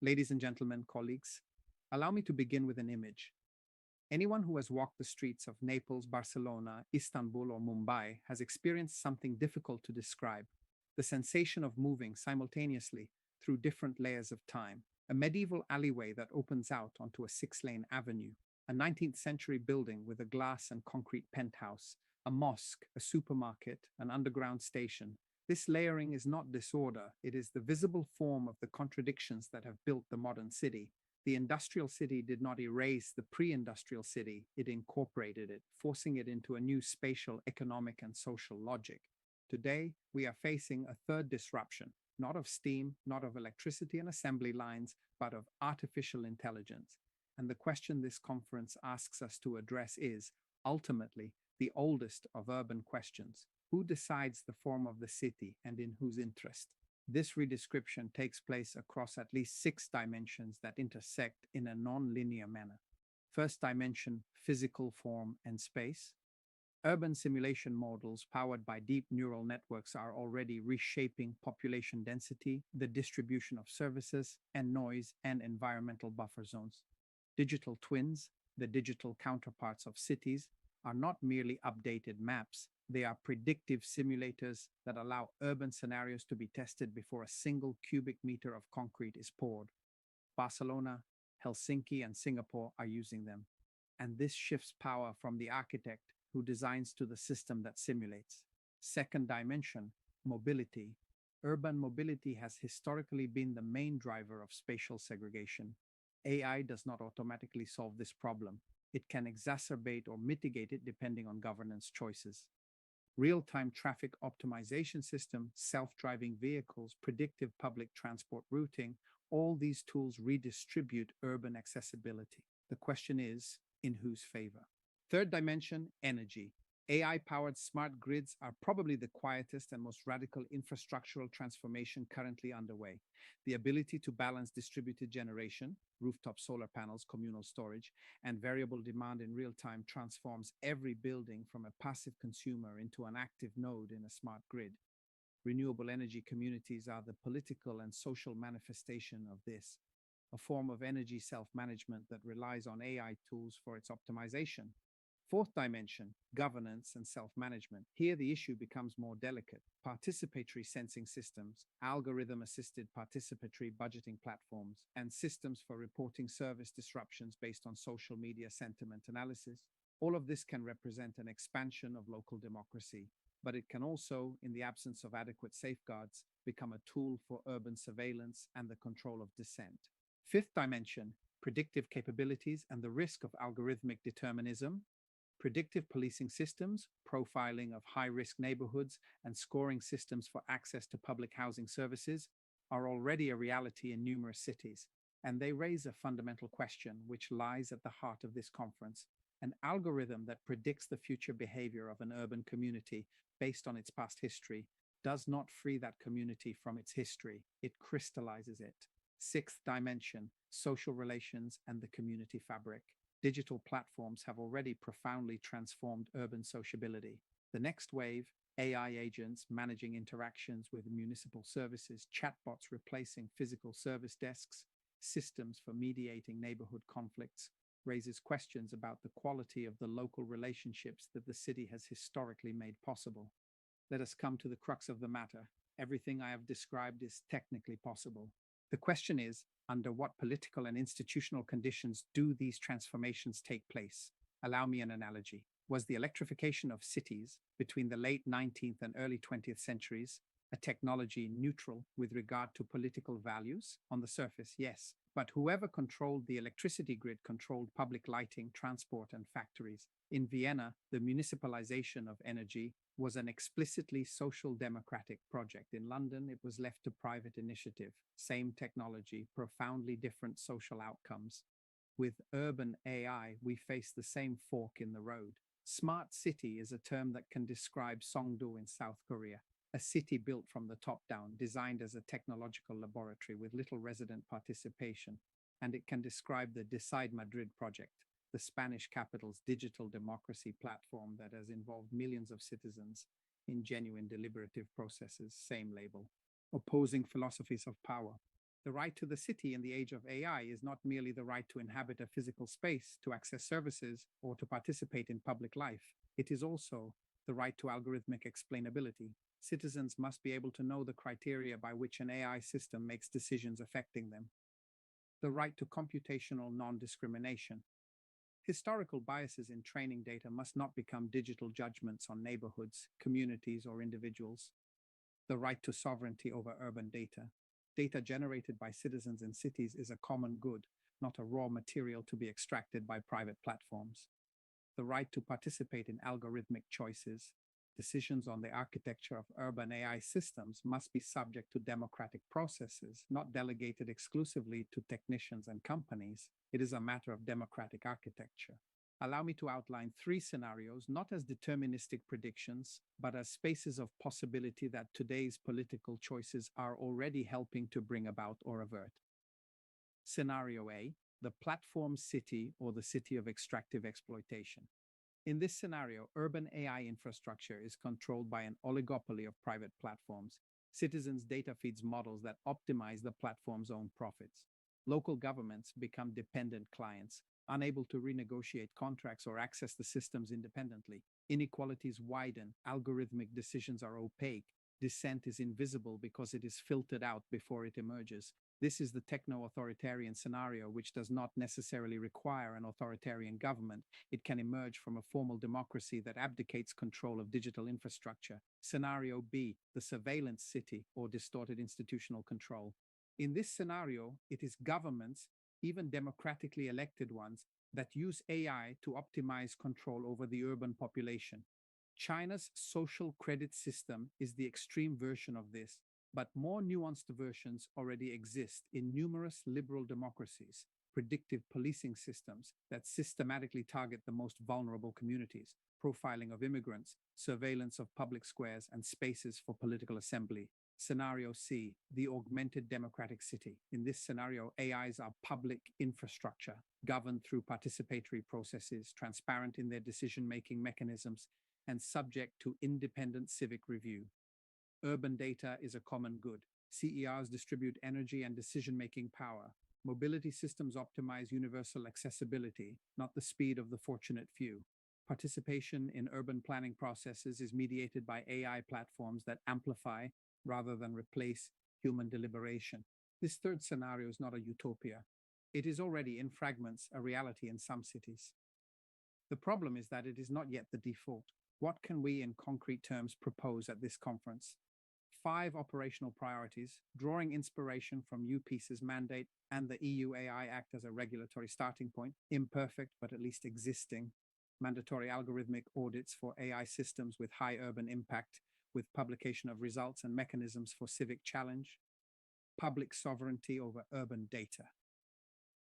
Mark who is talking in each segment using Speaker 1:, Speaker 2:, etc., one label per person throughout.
Speaker 1: Ladies and gentlemen, colleagues, allow me to begin with an image. Anyone who has walked the streets of Naples, Barcelona, Istanbul, or Mumbai has experienced something difficult to describe: the sensation of moving simultaneously through different layers of time. A medieval alleyway that opens out onto a six-lane avenue, a 19th century building with a glass and concrete penthouse, a mosque, a supermarket, an underground station. This layering is not disorder, it is the visible form of the contradictions that have built the modern city. The industrial city did not erase the pre industrial city, it incorporated it, forcing it into a new spatial, economic, and social logic. Today, we are facing a third disruption, not of steam, not of electricity and assembly lines, but of artificial intelligence. And the question this conference asks us to address is, ultimately, the oldest of urban questions: who decides the form of the city and in whose interest? This redescription takes place across at least six dimensions that intersect in a non-linear manner. First dimension, physical form and space. Urban simulation models powered by deep neural networks are already reshaping population density, the distribution of services, and noise and environmental buffer zones. Digital twins, the digital counterparts of cities, are not merely updated maps, they are predictive simulators that allow urban scenarios to be tested before a single cubic meter of concrete is poured. Barcelona, Helsinki, and Singapore are using them. And this shifts power from the architect who designs to the system that simulates. Second dimension, mobility. Urban mobility has historically been the main driver of spatial segregation. AI does not automatically solve this problem. It can exacerbate or mitigate it depending on governance choices. Real-time traffic optimization system, self-driving vehicles, predictive public transport routing, all these tools redistribute urban accessibility. The question is, in whose favor? Third dimension, energy. AI-powered smart grids are probably the quietest and most radical infrastructural transformation currently underway. The ability to balance distributed generation, rooftop solar panels, communal storage, and variable demand in real time transforms every building from a passive consumer into an active node in a smart grid. Renewable energy communities are the political and social manifestation of this, a form of energy self-management that relies on AI tools for its optimization. Fourth dimension, governance and self-management. Here the issue becomes more delicate. Participatory sensing systems, algorithm-assisted participatory budgeting platforms, and systems for reporting service disruptions based on social media sentiment analysis. All of this can represent an expansion of local democracy, but it can also, in the absence of adequate safeguards, become a tool for urban surveillance and the control of dissent. Fifth dimension, predictive capabilities and the risk of algorithmic determinism. Predictive policing systems, profiling of high-risk neighborhoods, and scoring systems for access to public housing services are already a reality in numerous cities, and they raise a fundamental question which lies at the heart of this conference. An algorithm that predicts the future behavior of an urban community based on its past history does not free that community from its history, it crystallizes it. Sixth dimension, social relations and the community fabric. Digital platforms have already profoundly transformed urban sociability. The next wave, AI agents managing interactions with municipal services, chatbots replacing physical service desks, systems for mediating neighborhood conflicts, raises questions about the quality of the local relationships that the city has historically made possible. Let us come to the crux of the matter. Everything I have described is technically possible. The question is, under what political and institutional conditions do these transformations take place? Allow me an analogy. Was the electrification of cities between the late 19th and early 20th centuries a technology neutral with regard to political values? On the surface, yes. But whoever controlled the electricity grid controlled public lighting, transport, and factories. In Vienna, the municipalization of energy was an explicitly social democratic project. In London, it was left to private initiative. Same technology, profoundly different social outcomes. With urban AI, we face the same fork in the road. Smart city is a term that can describe Songdo in South Korea, a city built from the top down, designed as a technological laboratory with little resident participation. And it can describe the Decide Madrid project, the Spanish capital's digital democracy platform that has involved millions of citizens in genuine deliberative processes, same label. Opposing philosophies of power. The right to the city in the age of AI is not merely the right to inhabit a physical space, to access services, or to participate in public life. It is also the right to algorithmic explainability. Citizens must be able to know the criteria by which an AI system makes decisions affecting them. The right to computational non-discrimination. Historical biases in training data must not become digital judgments on neighborhoods, communities, or individuals. The right to sovereignty over urban data. Data generated by citizens in cities is a common good, not a raw material to be extracted by private platforms. The right to participate in algorithmic choices. Decisions on the architecture of urban AI systems must be subject to democratic processes, not delegated exclusively to technicians and companies. It is a matter of democratic architecture. Allow me to outline three scenarios, not as deterministic predictions, but as spaces of possibility that today's political choices are already helping to bring about or avert. Scenario A, the platform city or the city of extractive exploitation. In this scenario, urban AI infrastructure is controlled by an oligopoly of private platforms. Citizens' data feeds models that optimize the platform's own profits. Local governments become dependent clients, unable to renegotiate contracts or access the systems independently. Inequalities widen, algorithmic decisions are opaque, dissent is invisible because it is filtered out before it emerges. This is the techno-authoritarian scenario, which does not necessarily require an authoritarian government. It can emerge from a formal democracy that abdicates control of digital infrastructure. Scenario B, the surveillance city or distorted institutional control. In this scenario, it is governments, even democratically elected ones, that use AI to optimize control over the urban population. China's social credit system is the extreme version of this, but more nuanced versions already exist in numerous liberal democracies. Predictive policing systems that systematically target the most vulnerable communities, profiling of immigrants, surveillance of public squares and spaces for political assembly. Scenario C, the augmented democratic city. In this scenario, AIs are public infrastructure, governed through participatory processes, transparent in their decision-making mechanisms, and subject to independent civic review. Urban data is a common good. CERs distribute energy and decision-making power. Mobility systems optimize universal accessibility, not the speed of the fortunate few. Participation in urban planning processes is mediated by AI platforms that amplify rather than replace human deliberation. This third scenario is not a utopia. It is already in fragments a reality in some cities. The problem is that it is not yet the default. What can we in concrete terms propose at this conference? 5 operational priorities, drawing inspiration from UPEAC's mandate and the EU AI Act as a regulatory starting point, imperfect but at least existing. Mandatory algorithmic audits for AI systems with high urban impact, with publication of results and mechanisms for civic challenge. Public sovereignty over urban data.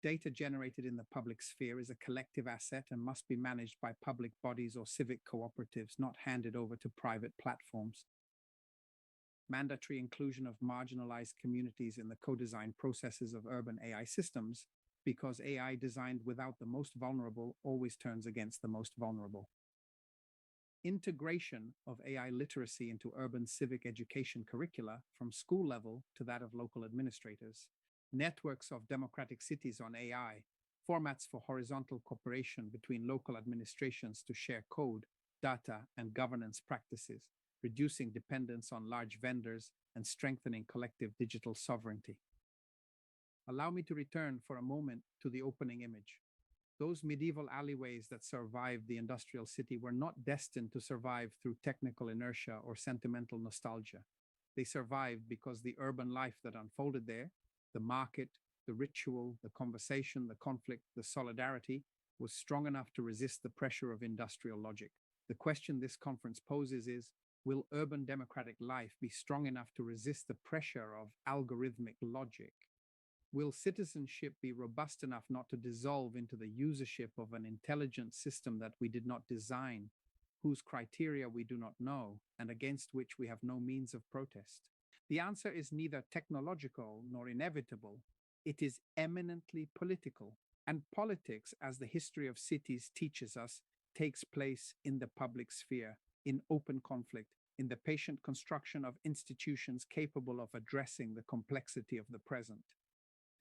Speaker 1: Data generated in the public sphere is a collective asset and must be managed by public bodies or civic cooperatives, not handed over to private platforms. Mandatory inclusion of marginalized communities in the co-design processes of urban AI systems, because AI designed without the most vulnerable always turns against the most vulnerable. Integration of AI literacy into urban civic education curricula from school level to that of local administrators. Networks of democratic cities on AI, formats for horizontal cooperation between local administrations to share code, data, and governance practices, reducing dependence on large vendors and strengthening collective digital sovereignty. Allow me to return for a moment to the opening image. Those medieval alleyways that survived the industrial city were not destined to survive through technical inertia or sentimental nostalgia. They survived because the urban life that unfolded there, the market, the ritual, the conversation, the conflict, the solidarity, was strong enough to resist the pressure of industrial logic. The question this conference poses is, will urban democratic life be strong enough to resist the pressure of algorithmic logic? Will citizenship be robust enough not to dissolve into the usership of an intelligent system that we did not design, whose criteria we do not know, and against which we have no means of protest? The answer is neither technological nor inevitable. It is eminently political. And politics, as the history of cities teaches us, takes place in the public sphere, in open conflict, in the patient construction of institutions capable of addressing the complexity of the present.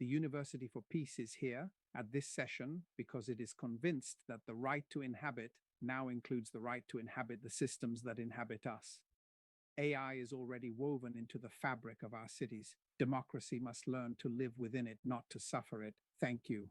Speaker 1: The University for Peace is here at this session because it is convinced that the right to inhabit now includes the right to inhabit the systems that inhabit us. AI is already woven into the fabric of our cities. Democracy must learn to live within it, not to suffer it. Thank you.